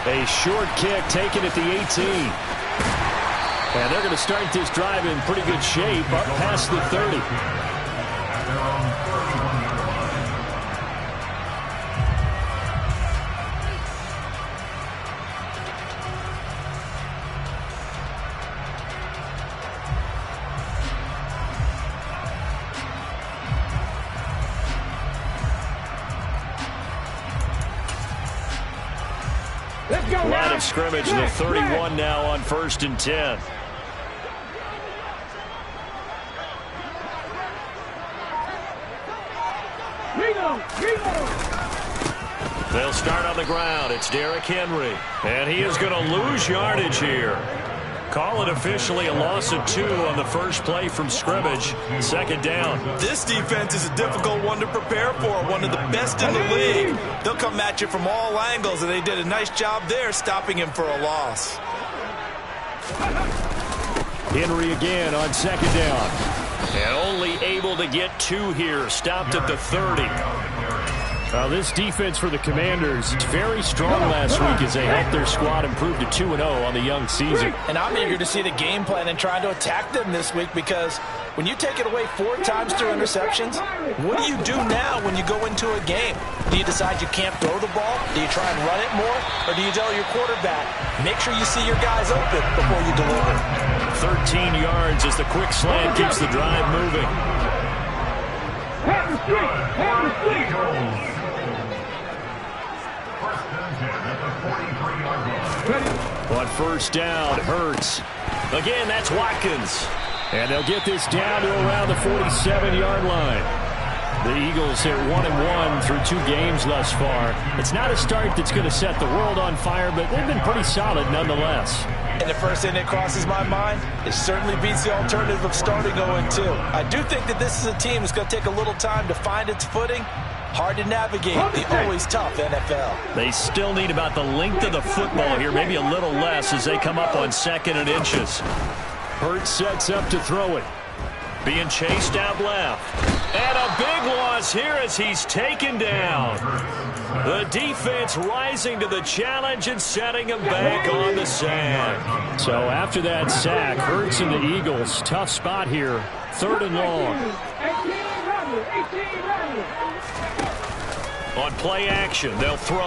A short kick taken at the 18. And they're going to start this drive in pretty good shape up past the 30. Line of scrimmage, the 31 now on 1st and 10. They'll start on the ground. It's Derrick Henry. And he is going to lose yardage here. Call it officially a loss of 2 on the first play from scrimmage. 2nd down. This defense is a difficult one to prepare for. One of the best in the league. They'll come at you from all angles, and they did a nice job there stopping him for a loss. Henry again on 2nd down. And only able to get 2 here. Stopped at the 30. This defense for the Commanders, very strong last week as they helped their squad improve to 2-0 on the young season. And I'm eager to see the game plan and trying to attack them this week, because when you take it away 4 times through interceptions, what do you do now when you go into a game? Do you decide you can't throw the ball? Do you try and run it more? Or do you tell your quarterback, make sure you see your guys open before you deliver? 13 yards as the quick slant keeps the drive moving. On 1st down, Hurts. Again, that's Watkins. And they'll get this down to around the 47-yard line. The Eagles are 1-1 through 2 games thus far. It's not a start that's going to set the world on fire, but they've been pretty solid nonetheless. And the first thing that crosses my mind, it certainly beats the alternative of starting 0-2. I do think that this is a team that's going to take a little time to find its footing. Hard to navigate the always tough NFL. They still need about the length of the football here, maybe a little less as they come up on 2nd and inches. Hurts sets up to throw it. Being chased out left. And a big loss here as he's taken down. The defense rising to the challenge and setting him back on the sack. So after that sack, Hurts and the Eagles, tough spot here. 3rd and long. On play action, they'll throw.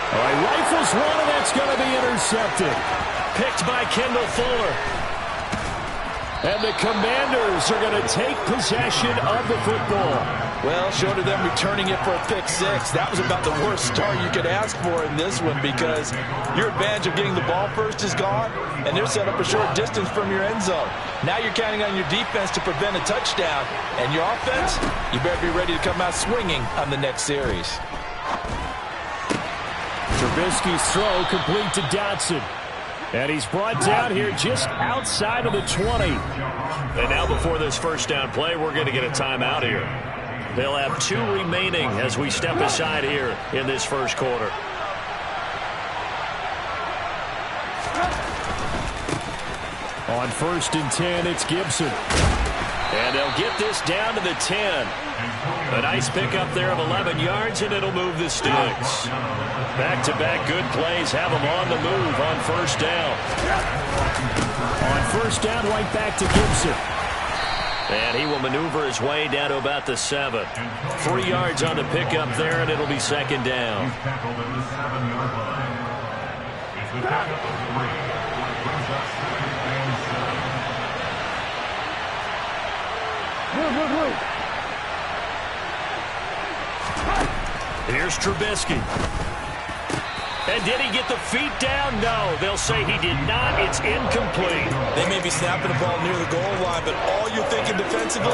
All right, rifles one, and that's going to be intercepted. Picked by Kendall Fuller. And the Commanders are going to take possession of the football. Well, short of them returning it for a pick 6, that was about the worst start you could ask for in this one, because your advantage of getting the ball first is gone, and they're set up a short distance from your end zone. Now you're counting on your defense to prevent a touchdown, and your offense, you better be ready to come out swinging on the next series. Trubisky's throw complete to Dotson. And he's brought down here just outside of the 20. And now before this first down play, we're going to get a timeout here. They'll have 2 remaining as we step aside here in this first quarter. On 1st and 10, it's Gibson. And they'll get this down to the 10. A nice pickup there of 11 yards, and it'll move the sticks. Back-to-back good plays have them on the move on 1st down. On 1st down, right back to Gibson. And he will maneuver his way down to about the 7. 3 yards on the pickup there, and it'll be 2nd down. Here's Trubisky. And did he get the feet down? No, they'll say he did not. It's incomplete. They may be snapping the ball near the goal line, but all you're thinking defensively,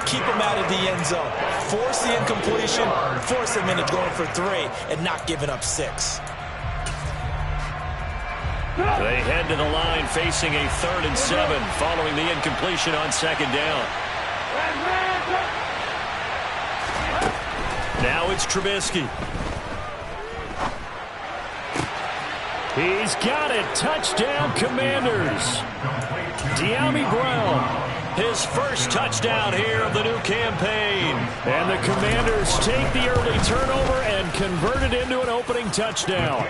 keep them out of the end zone. Force the incompletion, force them into going for 3, and not giving up 6. They head to the line facing a 3rd and 7 following the incompletion on 2nd down. Now it's Trubisky. He's got it. Touchdown, Commanders. De'Ami Brown, his first touchdown here of the new campaign. And the Commanders take the early turnover and converted into an opening touchdown.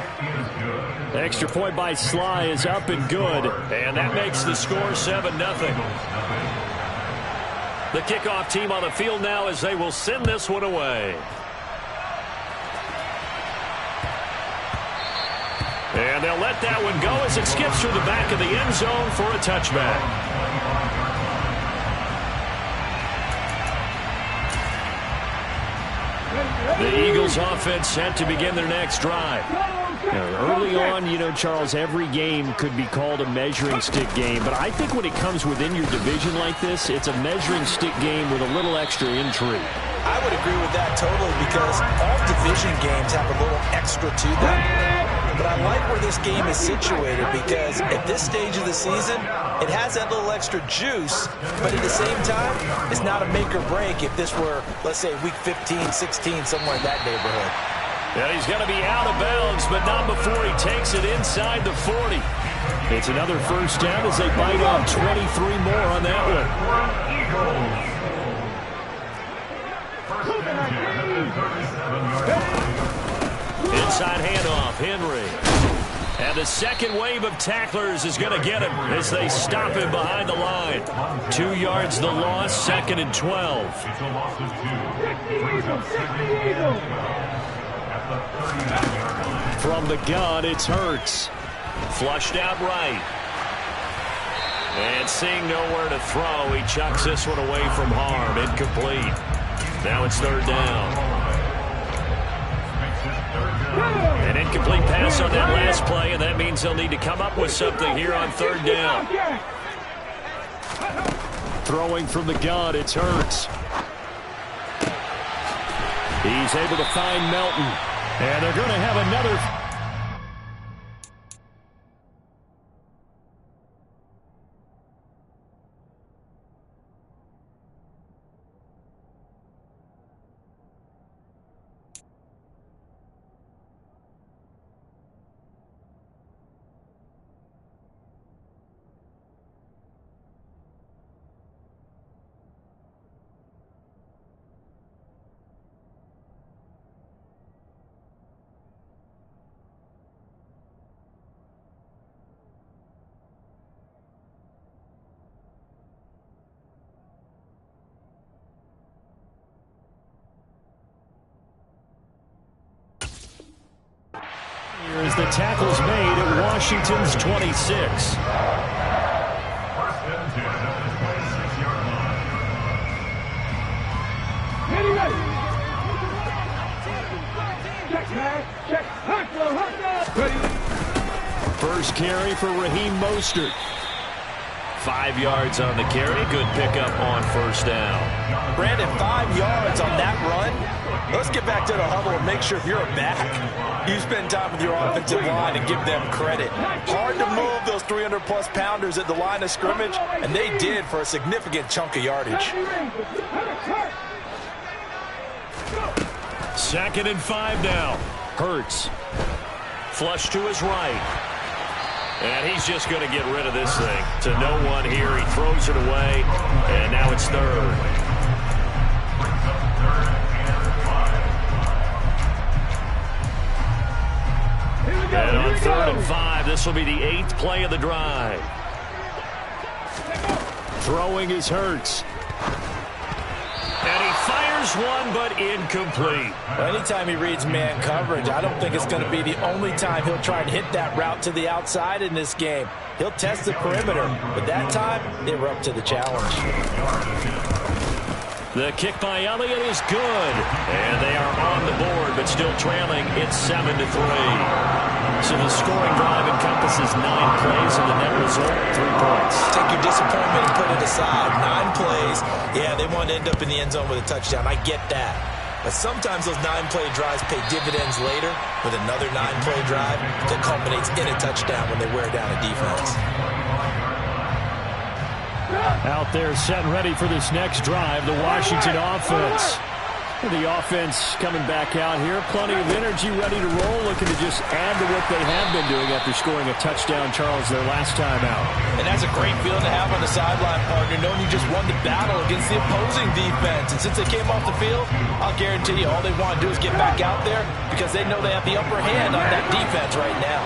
Extra point by Sly is up and good, and that makes the score 7-0. The kickoff team on the field now as they will send this one away. And they'll let that one go as it skips through the back of the end zone for a touchback. The Eagles offense set to begin their next drive. Now, early on, you know, Charles, every game could be called a measuring stick game. But I think when it comes within your division like this, it's a measuring stick game with a little extra intrigue. I would agree with that totally because all division games have a little extra to them. But I like where this game is situated because at this stage of the season, it has that little extra juice, but at the same time, it's not a make or break if this were, let's say, week 15, 16, somewhere in that neighborhood. And he's going to be out of bounds, but not before he takes it inside the 40. It's another first down as they bite off 23 more on that one. Inside handoff, Henry. And the second wave of tacklers is going to get him as they stop him behind the line. 2 yards the loss, 2nd and 12. From the gun, it's Hurts. Flushed out right. And seeing nowhere to throw, he chucks this one away from harm. Incomplete. Now it's 3rd down. An incomplete pass on that last play, and that means they'll need to come up with something here on 3rd down. Throwing from the gun, it's Hurts. He's able to find Melton. And they're going to have another. As the tackle's made at Washington's 26. First carry for Raheem Mostert. 5 yards on the carry. Good pickup on 1st down. Brandon, 5 yards on that run. Let's get back to the huddle and make sure if you're a back, you spend time with your offensive line and give them credit. Hard to move those 300-plus pounders at the line of scrimmage, and they did for a significant chunk of yardage. 2nd and 5 now. Hurts. Flush to his right. And he's just going to get rid of this thing. To no one here. He throws it away. And now it's 3rd. And on 3rd and 5, this will be the 8th play of the drive. Throwing is Hurts. And he fires one, but incomplete. Well, anytime he reads man coverage, I don't think it's going to be the only time he'll try and hit that route to the outside in this game. He'll test the perimeter, but that time, they were up to the challenge. The kick by Elliott is good. And they are on the board, but still trailing. It's 7-3. So the scoring drive encompasses 9 plays, and the net result, 3 points. Take your disappointment and put it aside. 9 plays. Yeah, they want to end up in the end zone with a touchdown. I get that. But sometimes those 9-play drives pay dividends later with another 9-play drive that culminates in a touchdown when they wear down a defense. Out there set and ready for this next drive, the Washington offense. The offense coming back out here. Plenty of energy, ready to roll, looking to just add to what they have been doing after scoring a touchdown, Charles, their last time out. And that's a great feeling to have on the sideline, partner, knowing you just won the battle against the opposing defense. And since they came off the field, I'll guarantee you all they want to do is get back out there because they know they have the upper hand on that defense right now.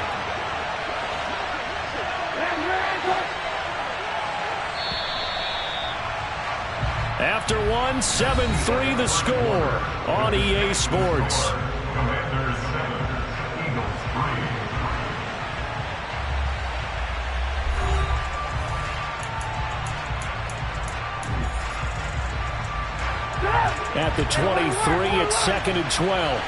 After one, 7-3 the score on EA Sports. At the 23, it's 2nd and 12.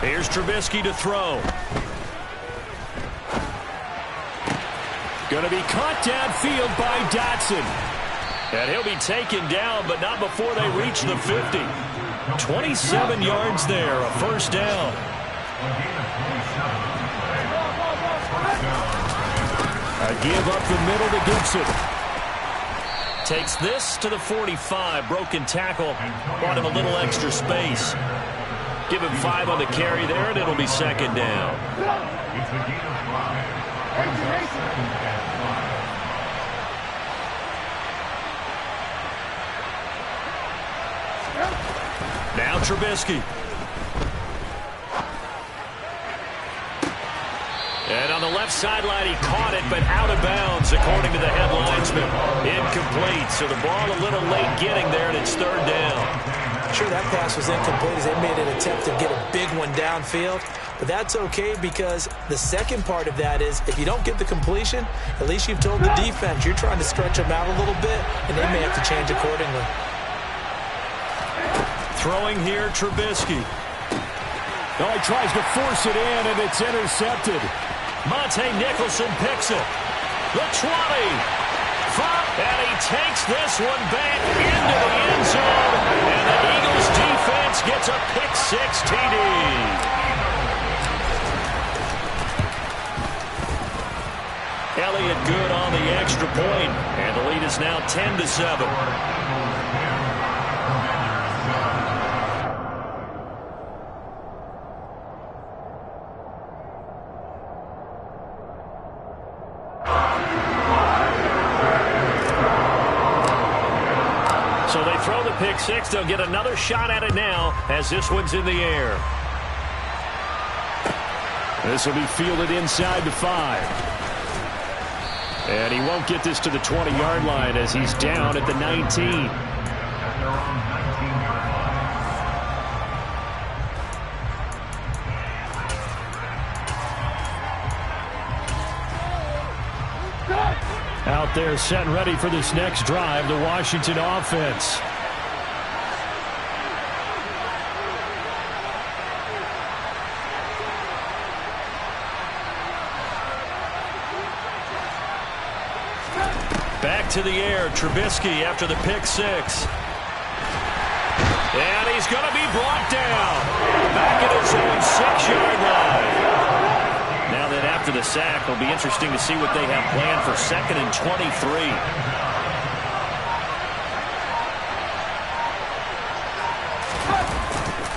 Here's Trubisky to throw. Going to be caught downfield by Dotson. And he'll be taken down, but not before they reach the 50. 27 yards there, a first down. A give up the middle to Gibson. Takes this to the 45. Broken tackle. Bought him a little extra space. Give him 5 on the carry there, and it'll be 2nd down. Now Trubisky. And on the left sideline, he caught it, but out of bounds, according to the head linesman. Incomplete, so the ball a little late getting there, and it's 3rd down. Sure, that pass was incomplete as they made an attempt to get a big one downfield. But that's okay because the second part of that is if you don't get the completion, at least you've told the defense you're trying to stretch them out a little bit, and they may have to change accordingly. Throwing here, Trubisky. Oh, he tries to force it in, and it's intercepted. Monte Nicholson picks it. The 20. And he takes this one back into the end zone. And the Eagles defense gets a pick-6 TD. Elliott good on the extra point. And the lead is now 10-7. So they throw the pick-6. They'll get another shot at it now as this one's in the air. This will be fielded inside the 5. And he won't get this to the 20-yard line as he's down at the 19. Out there set and ready for this next drive, the Washington offense. Back to the air, Trubisky after the pick-6. And he's going to be brought down. Back at his own 6-yard line. Now that after the sack, it'll be interesting to see what they have planned for 2nd and 23.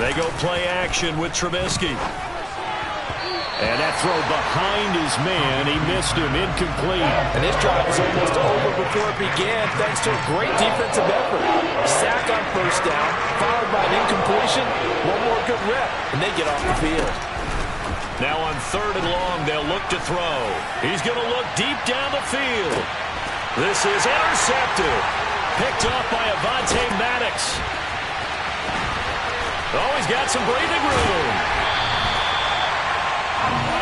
They go play action with Trubisky. And that throw behind his man. He missed him. Incomplete. And this drive was almost over before it began thanks to a great defensive effort. Sack on first down, followed by an incompletion. One more good rep, and they get off the field. Now on 3rd and long, they'll look to throw. He's going to look deep down the field. This is intercepted. Picked off by Avonte Maddox. Oh, he's got some breathing room.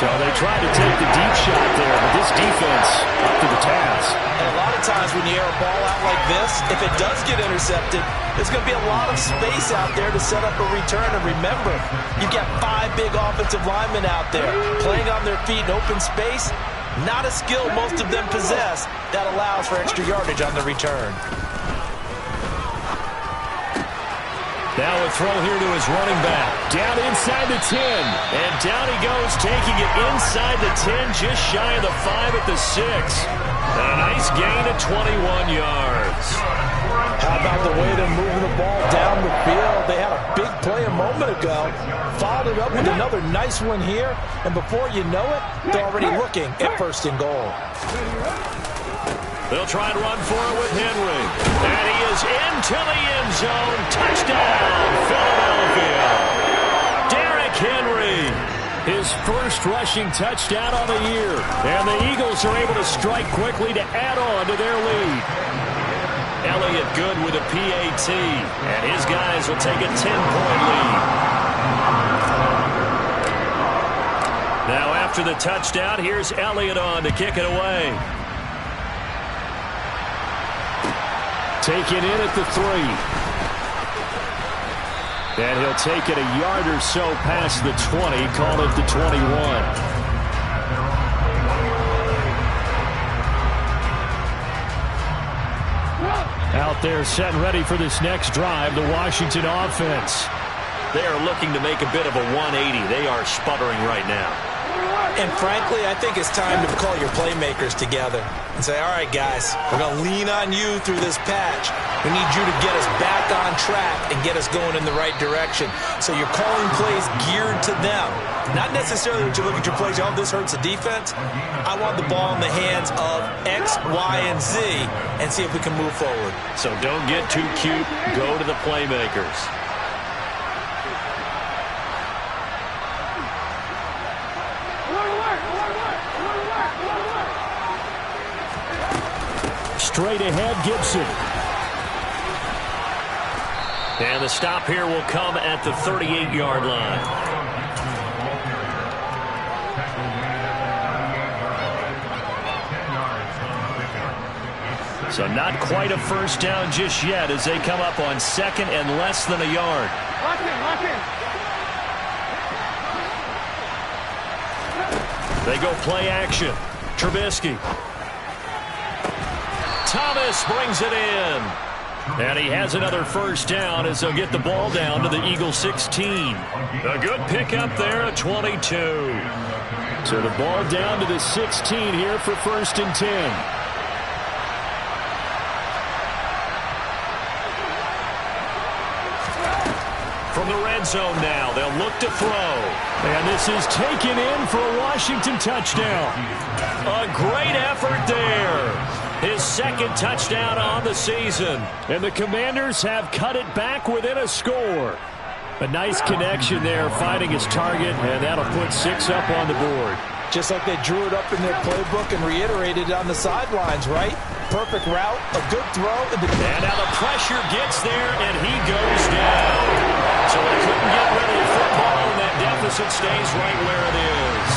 So they tried to take the deep shot there, but this defense up to the task. And a lot of times when you air a ball out like this, if it does get intercepted, there's going to be a lot of space out there to set up a return. And remember, you've got 5 big offensive linemen out there playing on their feet in open space. Not a skill most of them possess that allows for extra yardage on the return. Now a throw here to his running back. Down inside the 10. And down he goes, taking it inside the 10, just shy of the 5 at the 6. A nice gain of 21 yards. How about the way they're moving the ball down the field? They had a big play a moment ago. Followed it up with another nice one here. And before you know it, they're already looking at 1st and goal. They'll try and run for it with Henry. And he is into the end zone. Touchdown, Philadelphia. Derrick Henry, his first rushing touchdown of the year. And the Eagles are able to strike quickly to add on to their lead. Elliott good with a PAT. And his guys will take a 10-point lead. Now after the touchdown, here's Elliott on to kick it away. Taken in at the 3. And he'll take it a yard or so past the 20, call it the 21. Out there set and ready for this next drive, the Washington offense. They are looking to make a bit of a 180. They are sputtering right now. And frankly, I think it's time to call your playmakers together and say, all right, guys, we're going to lean on you through this patch. We need you to get us back on track and get us going in the right direction. So you're calling plays geared to them. Not necessarily that you look at your plays, oh, this hurts the defense. I want the ball in the hands of X, Y, and Z and see if we can move forward. So don't get too cute. Go to the playmakers. Straight ahead, Gibson. And the stop here will come at the 38-yard line. So not quite a first down just yet as they come up on 2nd and less than a yard. Lock in. They go play action. Trubisky. Thomas brings it in. And he has another first down as they'll get the ball down to the Eagle 16. A good pickup there at 22. So the ball down to the 16 here for 1st and 10. From the red zone now, they'll look to throw. And this is taken in for a Washington touchdown. A great effort there. His 2nd touchdown on the season. And the Commanders have cut it back within a score. A nice connection there, finding his target, and that'll put 6 up on the board. Just like they drew it up in their playbook and reiterated it on the sidelines, right? Perfect route, a good throw. And now the pressure gets there, and he goes down. So they couldn't get rid of the football, and that deficit stays right where it is.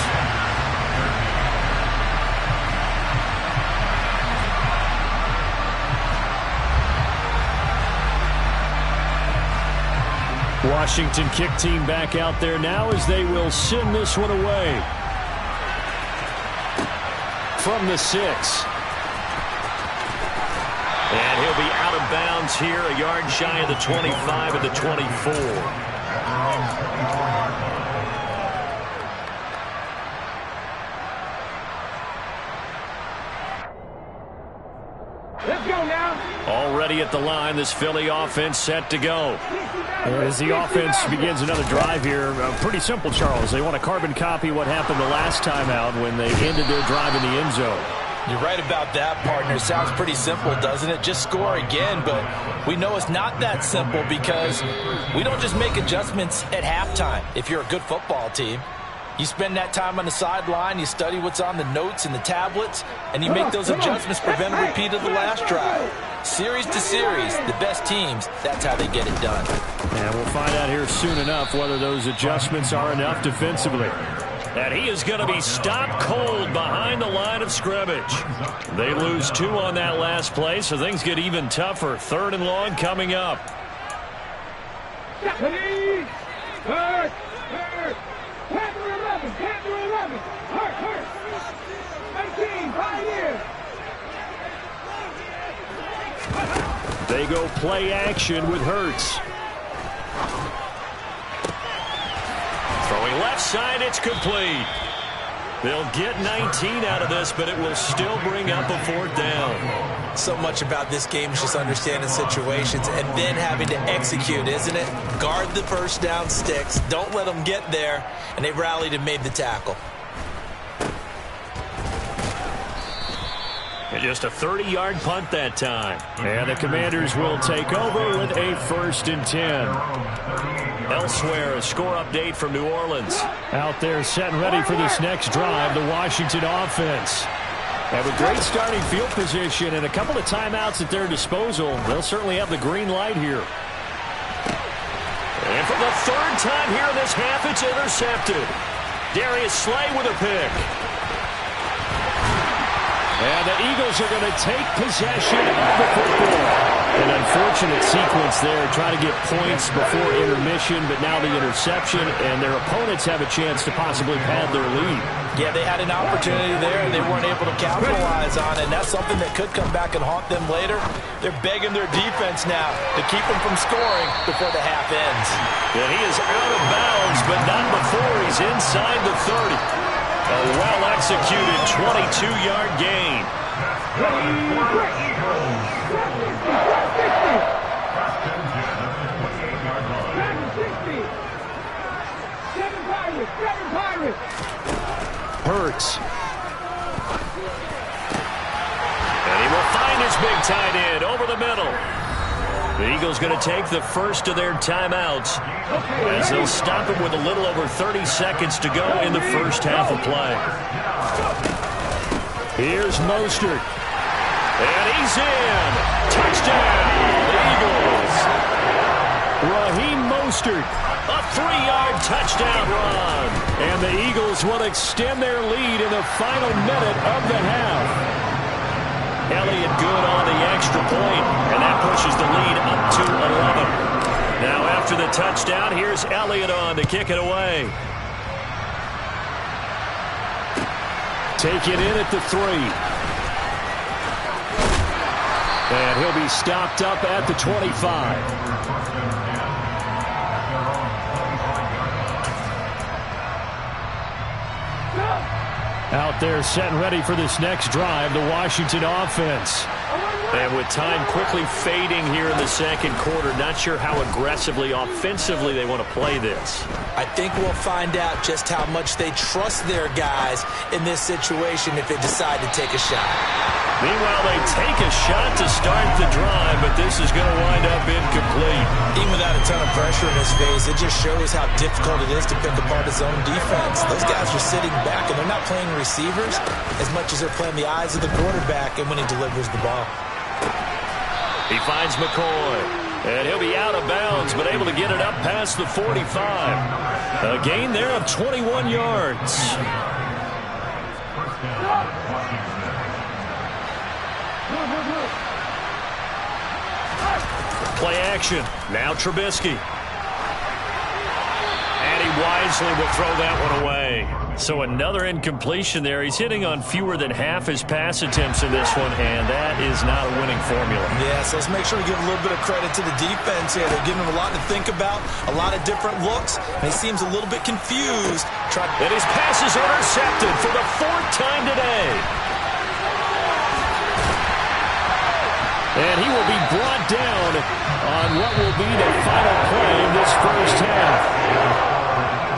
Washington kick team back out there now as they will send this one away. From the 6. And he'll be out of bounds here, a yard shy of the 25 at the 24. Let's go now. Already at the line, this Philly offense set to go. As the offense begins another drive here, pretty simple, Charles. They want to carbon copy what happened the last time out when they ended their drive in the end zone. You're right about that, partner. Sounds pretty simple, doesn't it? Just score again, but we know it's not that simple because we don't just make adjustments at halftime if you're a good football team. You spend that time on the sideline, you study what's on the notes and the tablets, and you make those adjustments to prevent a repeat of the last drive. Series to series, the best teams, that's how they get it done. And we'll find out here soon enough whether those adjustments are enough defensively. And he is going to be stopped cold behind the line of scrimmage. They lose 2 on that last play, so things get even tougher. 3rd and long coming up. Panther 11. Hurt. 19, Pioneers. They go play action with Hurts. Going left side, it's complete. They'll get 19 out of this, but it will still bring up a 4th down. So much about this game is just understanding situations and then having to execute, isn't it? Guard the first down sticks. Don't let them get there. And they rallied and made the tackle. And just a 30-yard punt that time. And the Commanders will take over with a 1st and 10. Elsewhere, a score update from New Orleans. Out there set and ready for this next drive, the Washington offense. Have a great starting field position and a couple of timeouts at their disposal. They'll certainly have the green light here. And for the 3rd time here in this half, it's intercepted. Darius Slay with a pick. And the Eagles are going to take possession of the football. An unfortunate sequence there, trying to get points before intermission, but now the interception, and their opponents have a chance to possibly pad their lead. Yeah, they had an opportunity there, and they weren't able to capitalize on it, and that's something that could come back and haunt them later. They're begging their defense now to keep them from scoring before the half ends. And he is out of bounds, but not before he's inside the 30. A well-executed 22-yard gain. Hurts. And he will find his big tight end over the middle. The Eagles going to take the first of their timeouts as they'll stop him with a little over 30 seconds to go in the first half of play. Here's Mostert. And he's in. Touchdown, the Eagles. Raheem Mostert, a 3-yard touchdown run. And the Eagles will extend their lead in the final minute of the half. Elliott good on the extra point, and that pushes the lead up to 11. Now after the touchdown, here's Elliott on to kick it away. Take it in at the 3. And he'll be stopped up at the 25. Out there set and ready for this next drive, the Washington offense. And with time quickly fading here in the second quarter, not sure how aggressively, offensively they want to play this. I think we'll find out just how much they trust their guys in this situation if they decide to take a shot. Meanwhile, they take a shot to start the drive, but this is going to wind up incomplete. Even without a ton of pressure in his face, it just shows how difficult it is to pick apart his own defense. Those guys are sitting back, and they're not playing receivers as much as they're playing the eyes of the quarterback and when he delivers the ball. He finds McCoy, and he'll be out of bounds, but able to get it up past the 45. A gain there of 21 yards. Play action. Now Trubisky. And he wisely will throw that one away. So another incompletion there. He's hitting on fewer than half his pass attempts in this one, and that is not a winning formula. Yeah, so let's make sure we give a little bit of credit to the defense here. They're giving him a lot to think about, a lot of different looks, and he seems a little bit confused. And his pass is intercepted for the 4th time today. And he will be brought down on what will be the final play of this first half.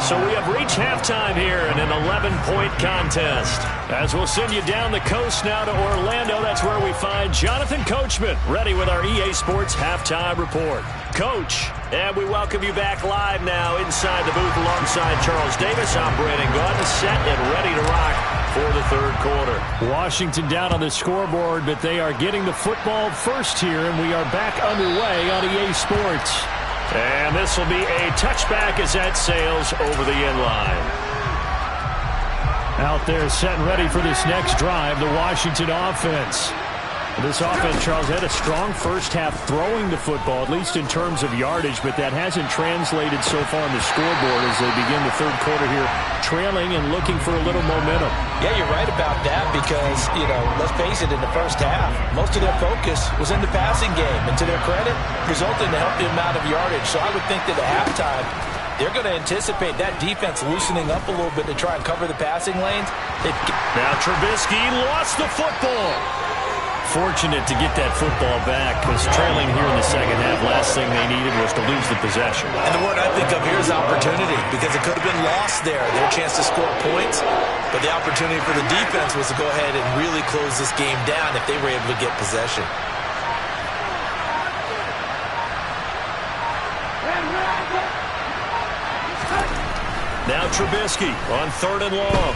So we have reached halftime here in an 11-point contest. As we'll send you down the coast now to Orlando, that's where we find Jonathan Coachman, ready with our EA Sports Halftime Report. Coach, and we welcome you back live now inside the booth alongside Charles Davis. I'm Brandon Gordon, set and ready to rock for the third quarter. Washington down on the scoreboard, but they are getting the football first here, and we are back underway on EA Sports. And this will be a touchback as that sails over the end line. Out there set and ready for this next drive, the Washington offense. This offense, Charles, had a strong first half throwing the football, at least in terms of yardage, but that hasn't translated so far on the scoreboard as they begin the third quarter here, trailing and looking for a little momentum. Yeah, you're right about that because, let's face it, in the first half, most of their focus was in the passing game. And to their credit, resulted in a healthy amount of yardage. So I would think that at halftime, they're going to anticipate that defense loosening up a little bit to try and cover the passing lanes. Now Trubisky lost the football. Fortunate to get that football back, because trailing here in the second half, last thing they needed was to lose the possession. And the word I think of here is opportunity, because it could have been lost there, their chance to score points. But the opportunity for the defense was to go ahead and really close this game down if they were able to get possession. Now Trubisky on 3rd and long.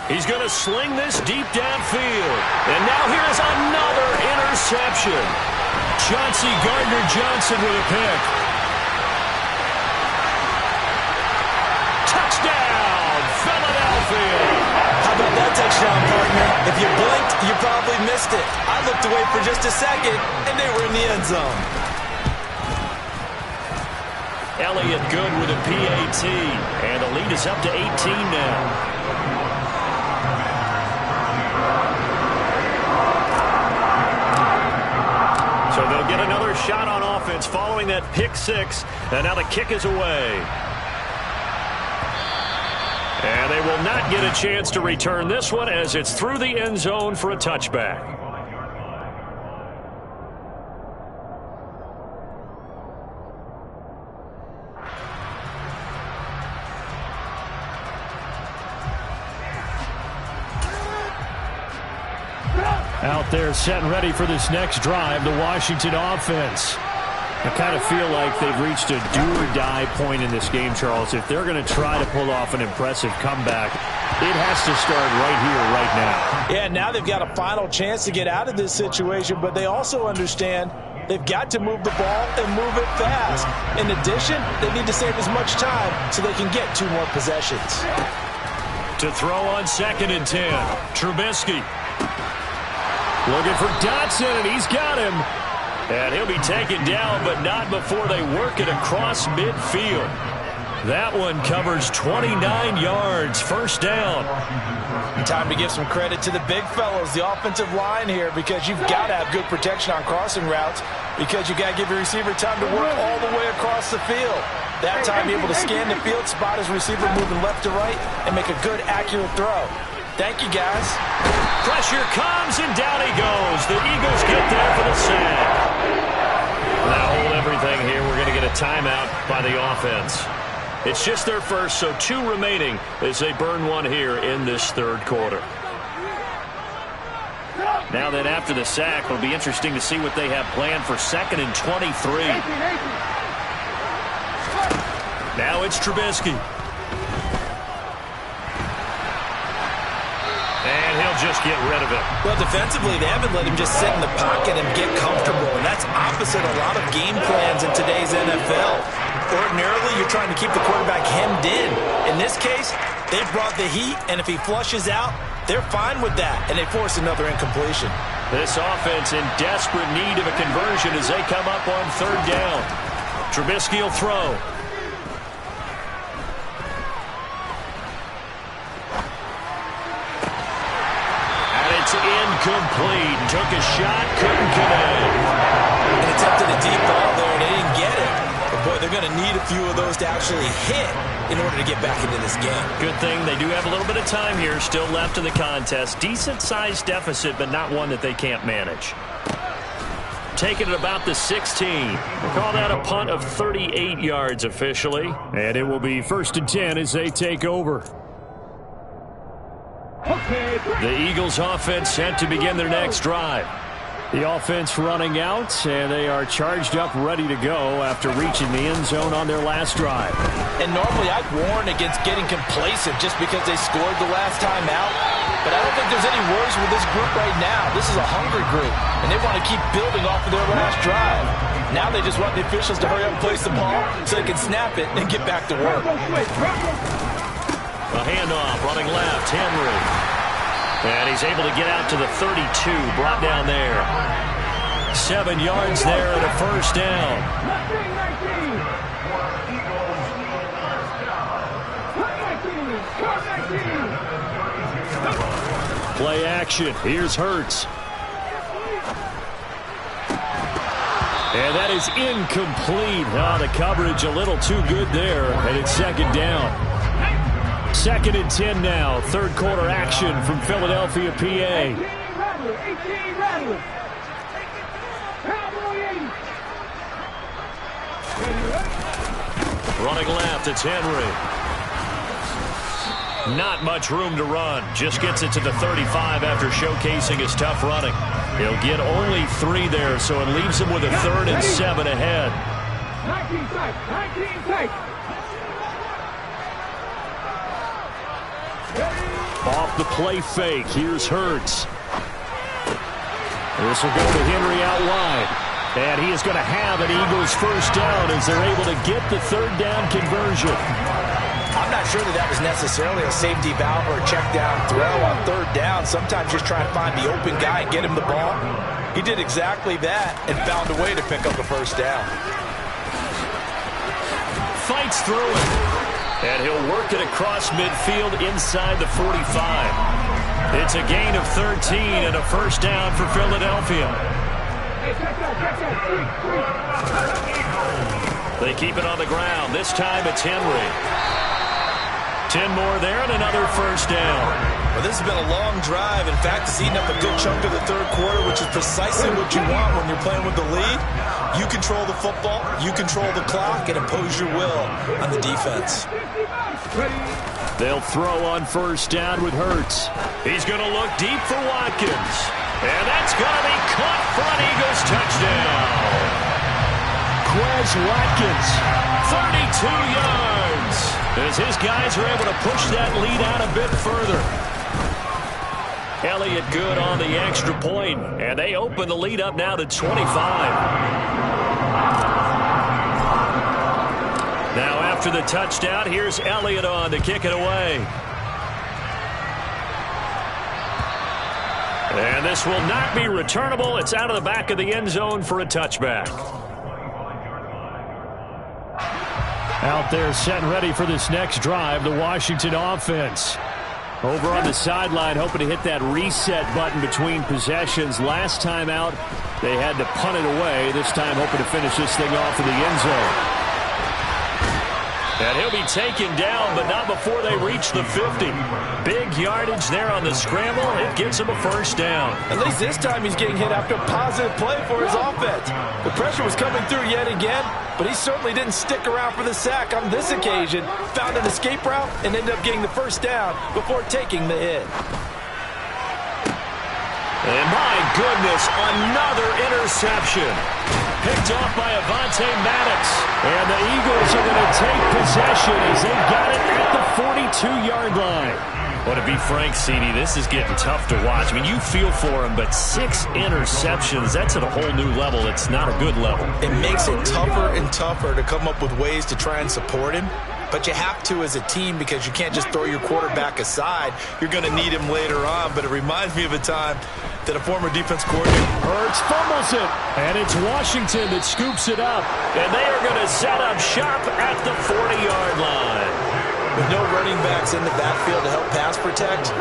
He's going to sling this deep downfield. And now here's another interception. Chauncey Gardner-Johnson with a pick. Touchdown, Philadelphia. How about that touchdown, partner? If you blinked, you probably missed it. I looked away for just a second, and they were in the end zone. Elliott good with a PAT. And the lead is up to 18 now. So they'll get another shot on offense following that pick six. And now the kick is away. And they will not get a chance to return this one as it's through the end zone for a touchback. Out there set and ready for this next drive, the Washington offense. I kind of feel like they've reached a do-or-die point in this game, Charles. If they're going to try to pull off an impressive comeback, it has to start right here, right now. Yeah, now they've got a final chance to get out of this situation, but they also understand they've got to move the ball and move it fast. In addition, they need to save as much time so they can get 2 more possessions. To throw on 2nd and 10, Trubisky. Looking for Dotson, and he's got him. And he'll be taken down, but not before they work it across midfield. That one covers 29 yards, 1st down. Time to give some credit to the big fellows, the offensive line here, because you've got to have good protection on crossing routes, because you've got to give your receiver time to work all the way across the field. That time, be able to scan the field, spot his receiver moving left to right, and make a good, accurate throw. Thank you, guys. Pressure comes, and down he goes. The Eagles get there for the sack. Now hold everything here. We're going to get a timeout by the offense. It's just their first, so 2 remaining as they burn one here in this 3rd quarter. Now then, after the sack, it'll be interesting to see what they have planned for 2nd and 23. Now it's Trubisky. And he'll just get rid of it. Well, defensively, they haven't let him just sit in the pocket and get comfortable, and that's opposite a lot of game plans in today's NFL. Ordinarily, you're trying to keep the quarterback hemmed in. In this case, they brought the heat, and if he flushes out, they're fine with that, and they force another incompletion. This offense in desperate need of a conversion as they come up on 3rd down. Trubisky will throw. It's incomplete. Took a shot, couldn't connect. And attempted a deep ball there, and they didn't get it. But, boy, they're going to need a few of those to actually hit in order to get back into this game. Good thing they do have a little bit of time here still left in the contest. Decent-sized deficit, but not one that they can't manage. Taking it about the 16. We'll call that a punt of 38 yards officially. And it will be 1st and 10 as they take over. The Eagles offense set to begin their next drive. The offense running out, and they are charged up, ready to go after reaching the end zone on their last drive. And normally I'd warn against getting complacent just because they scored the last time out. But I don't think there's any worries with this group right now. This is a hungry group, and they want to keep building off of their last drive. Now they just want the officials to hurry up and place the ball so they can snap it and get back to work. A handoff, running left, Henry. And he's able to get out to the 32, brought down there. 7 yards there and a 1st down. Play action. Here's Hurts. And that is incomplete. The coverage a little too good there, and it's second down. 2nd and 10 now. Third quarter action from Philadelphia, PA. 18 Rattler. Cowboy 80. Running left, it's Henry. Not much room to run. Just gets it to the 35 after showcasing his tough running. He'll get only 3 there, so it leaves him with a 3rd and 7 ahead. 19 tight. Off the play fake. Here's Hurts. This will go to Henry out wide. And he is going to have an Eagles first down as they're able to get the 3rd down conversion. I'm not sure that was necessarily a safety valve or a check down throw on 3rd down. Sometimes just try and find the open guy and get him the ball. He did exactly that and found a way to pick up the first down. Fights through it. And he'll work it across midfield inside the 45. It's a gain of 13 and a first down for Philadelphia. They keep it on the ground. This time it's Henry. 10 more there and another first down. Well, this has been a long drive. In fact, it's eaten up a good chunk of the 3rd quarter, which is precisely what you want when you're playing with the lead. You control the football, you control the clock, and impose your will on the defense. They'll throw on first down with Hurts. He's going to look deep for Watkins. And that's going to be caught for an Eagles touchdown. Quez Watkins, 32 yards. As his guys are able to push that lead out a bit further. Elliott good on the extra point, and they open the lead up now to 25. Now after the touchdown, here's Elliott on to kick it away. And this will not be returnable. It's out of the back of the end zone for a touchback. Out there set and ready for this next drive, the Washington offense. Over on the sideline, hoping to hit that reset button between possessions. Last time out, they had to punt it away. This time, hoping to finish this thing off in the end zone. And he'll be taken down, but not before they reach the 50. Big yardage there on the scramble. It gets him a first down. At least this time he's getting hit after a positive play for his offense. The pressure was coming through yet again, but he certainly didn't stick around for the sack on this occasion. Found an escape route and ended up getting the first down before taking the hit. And my goodness, another interception. Picked off by Avonte Maddox. And the Eagles are going to take possession as they've got it at the 42-yard line. Well, to be frank, CD, this is getting tough to watch. I mean, you feel for him, but 6 interceptions, that's at a whole new level. It's not a good level. It makes it tougher and tougher to come up with ways to try and support him. But you have to as a team because you can't just throw your quarterback aside. You're going to need him later on. But it reminds me of a time that a former defense coordinator. Hurts fumbles it. And it's Washington that scoops it up. And they are going to set up shop at the 40-yard line. With no running backs in the backfield to help pass protect,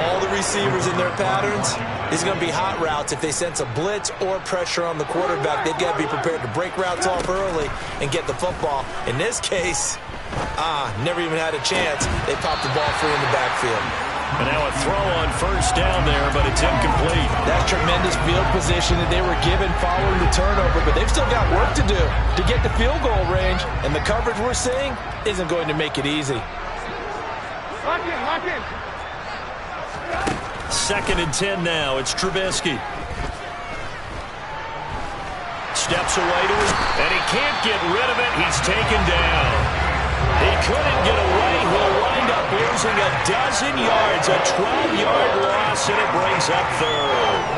all the receivers in their patterns, these are going to be hot routes. If they sense a blitz or pressure on the quarterback, they've got to be prepared to break routes off early and get the football. In this case, never even had a chance. They popped the ball free in the backfield. And now a throw on first down there, but it's incomplete. That tremendous field position that they were given following the turnover, but they've still got work to do to get the field goal range, and the coverage we're seeing isn't going to make it easy. Lock in. 2nd and 10 now. It's Trubisky. Steps away to him, and he can't get rid of it. He's taken down. He couldn't get away. He'll wind up losing a dozen yards, a 12-yard loss, and it brings up 3rd.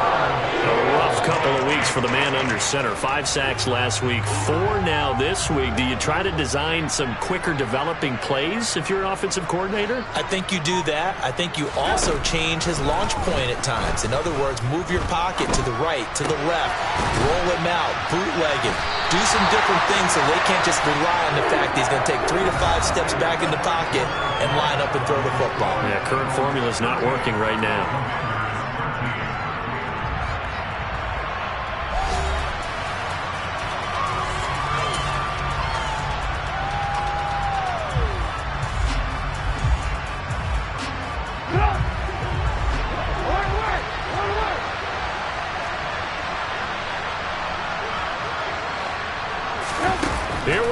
A rough couple of weeks for the man under center. 5 sacks last week, 4 now this week. Do you try to design some quicker developing plays if you're an offensive coordinator? I think you do that. I think you also change his launch point at times. In other words, move your pocket to the right, to the left, roll him out, bootleg it. Do some different things so they can't just rely on the fact that he's going to take 3 to 5 steps back in the pocket and line up and throw the football. Yeah, current formula is not working right now.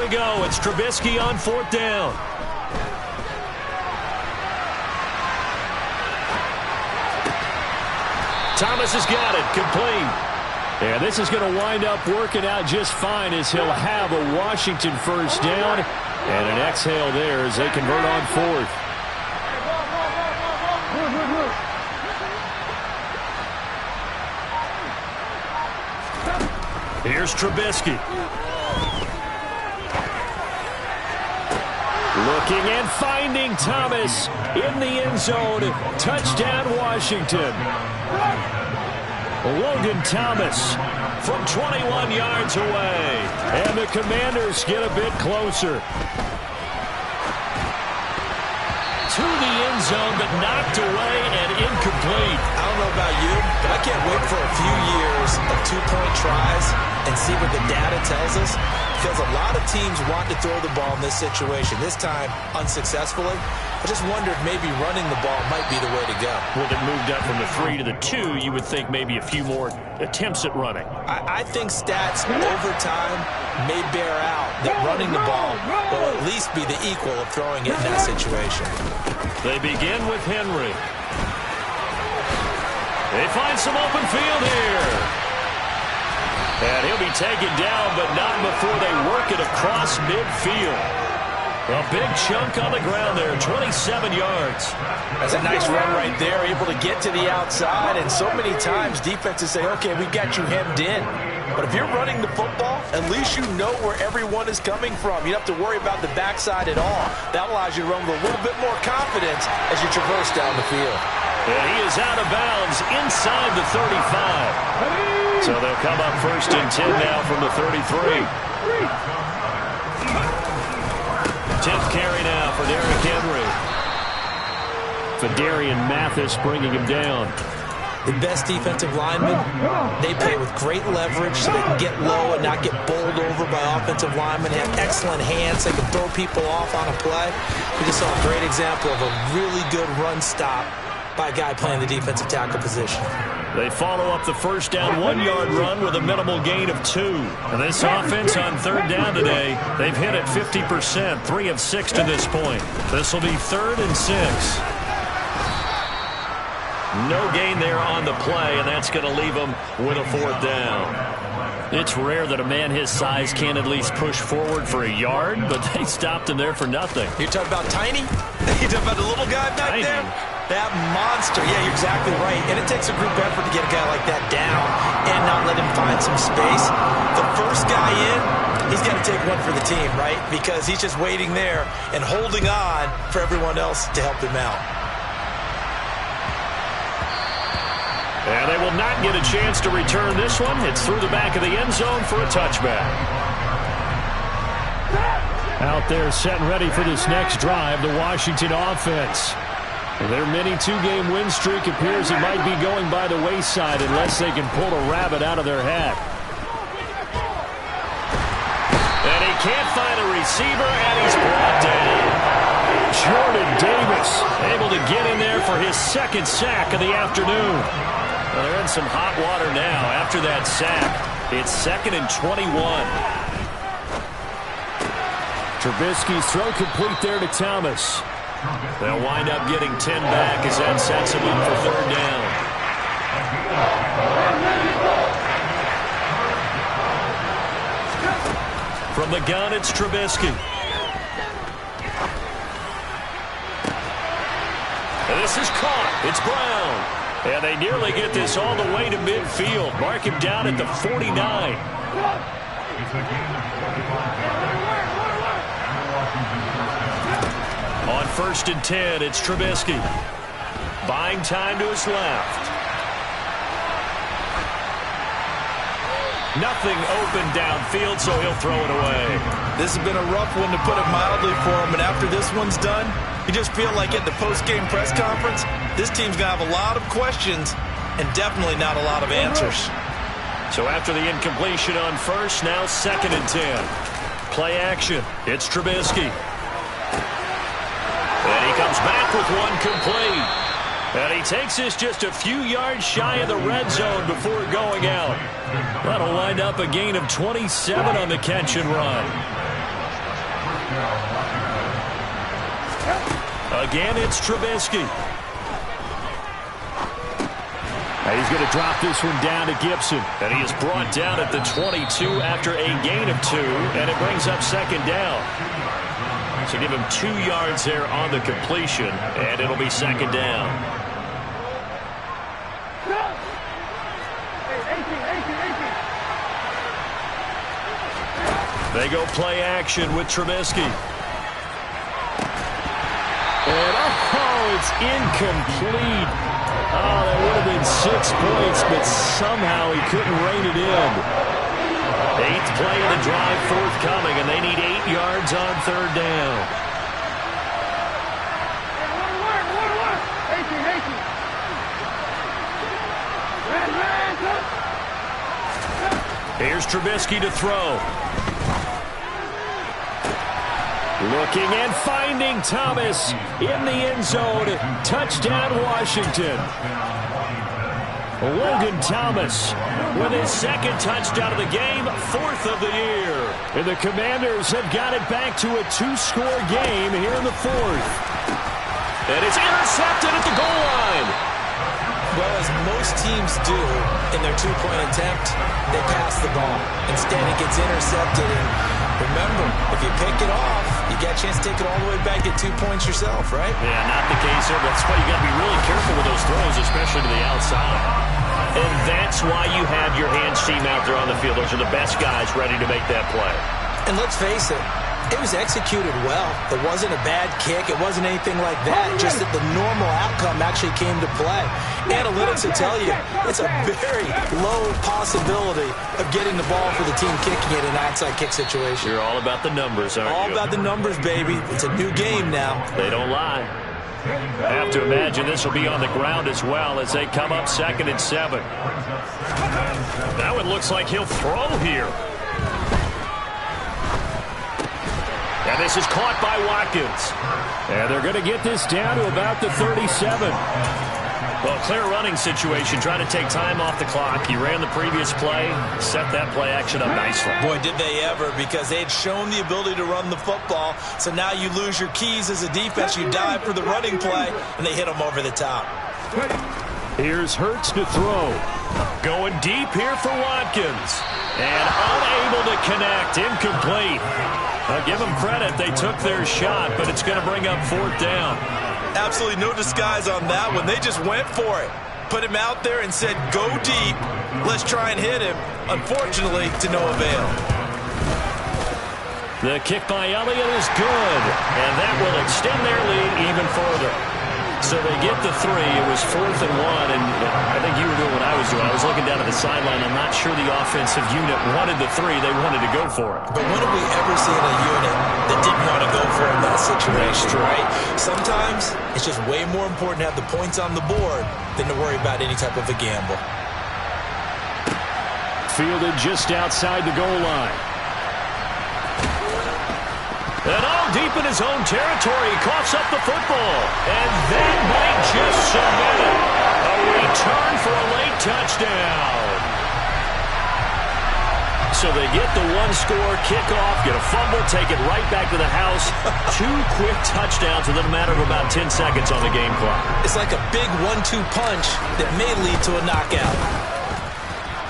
to go. It's Trubisky on 4th down. Thomas has got it. Complete. And this is going to wind up working out just fine as he'll have a Washington first down. And an exhale there as they convert on 4th. Here's Trubisky. Looking and finding Thomas in the end zone. Touchdown, Washington. Logan Thomas from 21 yards away. And the Commanders get a bit closer. To the end zone, but knocked away and incomplete. I don't know about you, but I can't wait for a few years of two-point tries and see what the data tells us, because a lot of teams want to throw the ball in this situation. This time, unsuccessfully. I just wondered maybe running the ball might be the way to go. With it moved up from the 3 to the 2, you would think maybe a few more attempts at running. I think stats over time may bear out that running the ball will at least be the equal of throwing it in that situation. They begin with Henry. They find some open field here. And he'll be taken down, but not before they work it across midfield. A big chunk on the ground there, 27 yards. That's a nice run right there, able to get to the outside. And so many times defenses say, okay, we got you hemmed in. But if you're running the football, at least you know where everyone is coming from. You don't have to worry about the backside at all. That allows you to run with a little bit more confidence as you traverse down the field. And he is out of bounds inside the 35. So they'll come up 1st and 10 now from the 33. 10th carry now for Derrick Henry. Fadarian Mathis bringing him down. The best defensive linemen, they play with great leverage so they can get low and not get bowled over by offensive linemen. They have excellent hands. They can throw people off on a play. We just saw a great example of a really good run stop by a guy playing the defensive tackle position. They follow up the first down 1-yard run with a minimal gain of 2. And this offense on 3rd down today, they've hit it 50%, 3 of 6 to this point. This will be 3rd and 6. No gain there on the play, and that's going to leave them with a 4th down. It's rare that a man his size can at least push forward for a yard, but they stopped him there for nothing. You're talking about Tiny? You're talking about the little guy back Tiny. there? That monster. Yeah, you're exactly right. And it takes a group effort to get a guy like that down and not let him find some space. The first guy in, he's got to take one for the team, right? Because he's just waiting there and holding on for everyone else to help him out. And they will not get a chance to return this one. It's through the back of the end zone for a touchback. Out there set and ready for this next drive, the Washington offense. Their mini 2-game win streak appears it might be going by the wayside unless they can pull a rabbit out of their hat. And he can't find a receiver, and he's brought down. Jordan Davis able to get in there for his 2nd sack of the afternoon. Well, they're in some hot water now after that sack. It's 2nd and 21. Trubisky's throw complete there to Thomas. They'll wind up getting 10 back as that sets him up for 3rd down. From the gun, it's Trubisky. And this is caught. It's Brown. And they nearly get this all the way to midfield. Mark him down at the 49. On 1st and 10, it's Trubisky. Buying time to his left. Nothing open downfield, so he'll throw it away. This has been a rough one, to put it mildly, for him. And after this one's done, you just feel like at the post-game press conference, this team's going to have a lot of questions and definitely not a lot of answers. So after the incompletion on 1st, now 2nd and 10. Play action. It's Trubisky. And he comes back with one complete. And he takes this just a few yards shy of the red zone before going out. That'll wind up a gain of 27 on the catch and run. Again, it's Trubisky. He's going to drop this one down to Gibson. And he is brought down at the 22 after a gain of 2, and it brings up second down. So give him 2 yards there on the completion, and it'll be second down. They go play action with Trubisky. And it's incomplete. Oh, that would have been 6 points, but somehow he couldn't rein it in. 8th play of the drive forthcoming, and they need 8 yards on third down. Here's Trubisky to throw. Looking and finding Thomas in the end zone. Touchdown, Washington. Logan Thomas with his 2nd touchdown of the game, 4th of the year. And the Commanders have got it back to a 2-score game here in the 4th. And it's intercepted at the goal line. Well, as most teams do in their 2-point attempt, they pass the ball. Instead, it gets intercepted. And remember, if you pick it off, you get a chance to take it all the way back, get 2 points yourself, right? Yeah, not the case here. That's why you got to be really careful with those throws, especially to the outside. And that's why you have your hands team out there on the field. Those are the best guys ready to make that play. And let's face it, it was executed well. It wasn't a bad kick. It wasn't anything like that. Just that the normal outcome actually came to play. Analytics will tell you it's a very low possibility of getting the ball for the team kicking it in an onside kick situation. You're all about the numbers, aren't you? All about the numbers, baby. It's a new game now. They don't lie. I have to imagine this will be on the ground as well as they come up 2nd and 7. That one looks like he'll throw here. And this is caught by Watkins. And they're going to get this down to about the 37. Well, clear running situation, trying to take time off the clock. He ran the previous play, set that play action up nicely. Boy, did they ever, because they had shown the ability to run the football. So now you lose your keys as a defense. You dive for the running play, and they hit them over the top. Here's Hurts to throw. Going deep here for Watkins. And unable to connect. Incomplete. I'll give them credit. They took their shot, but it's going to bring up 4th down. Absolutely no disguise on that one. They just went for it. Put him out there and said, go deep. Let's try and hit him. Unfortunately, to no avail. The kick by Elliott is good. And that will extend their lead even further. So they get the 3. It was 4th and 1, and I think you were doing what I was doing. I was looking down at the sideline. I'm not sure the offensive unit wanted the 3. They wanted to go for it. But when have we ever seen a unit that didn't want to go for it in that situation, right? Sometimes it's just way more important to have the points on the board than to worry about any type of a gamble. Fielded just outside the goal line. And all deep in his own territory, he coughs up the football. And that might just cement it. A return for a late touchdown. So they get the 1-score kickoff, get a fumble, take it right back to the house. 2 quick touchdowns within a matter of about 10 seconds on the game clock. It's like a big 1-2 punch that may lead to a knockout.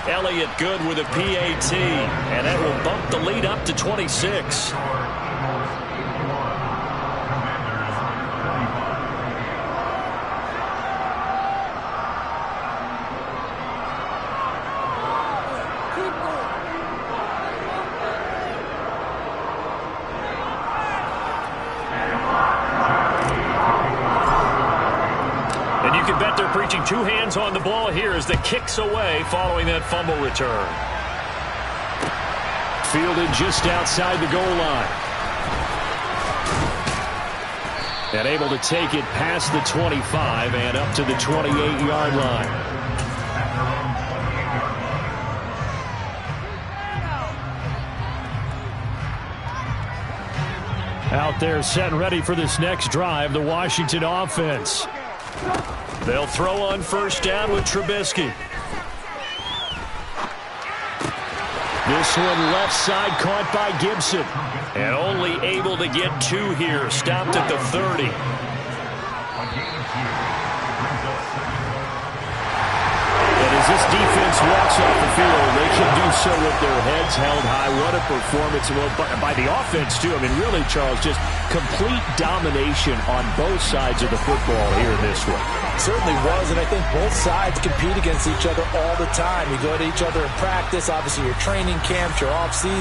Elliott good with a PAT, and that will bump the lead up to 26. And you can bet they're preaching 2 hands on the ball here as the kick's away following that fumble return. Fielded just outside the goal line. And able to take it past the 25 and up to the 28-yard line. Out there set and ready for this next drive, the Washington offense. They'll throw on 1st down with Trubisky. This one left side caught by Gibson. And only able to get 2 here. Stopped at the 30. And as this defense walks off the field, they can do so with their heads held high. What a performance by the offense, too. I mean, really, Charles, just complete domination on both sides of the football here in this one. Certainly was, and I think both sides compete against each other all the time. You go to each other in practice, obviously your training camps, your off-season.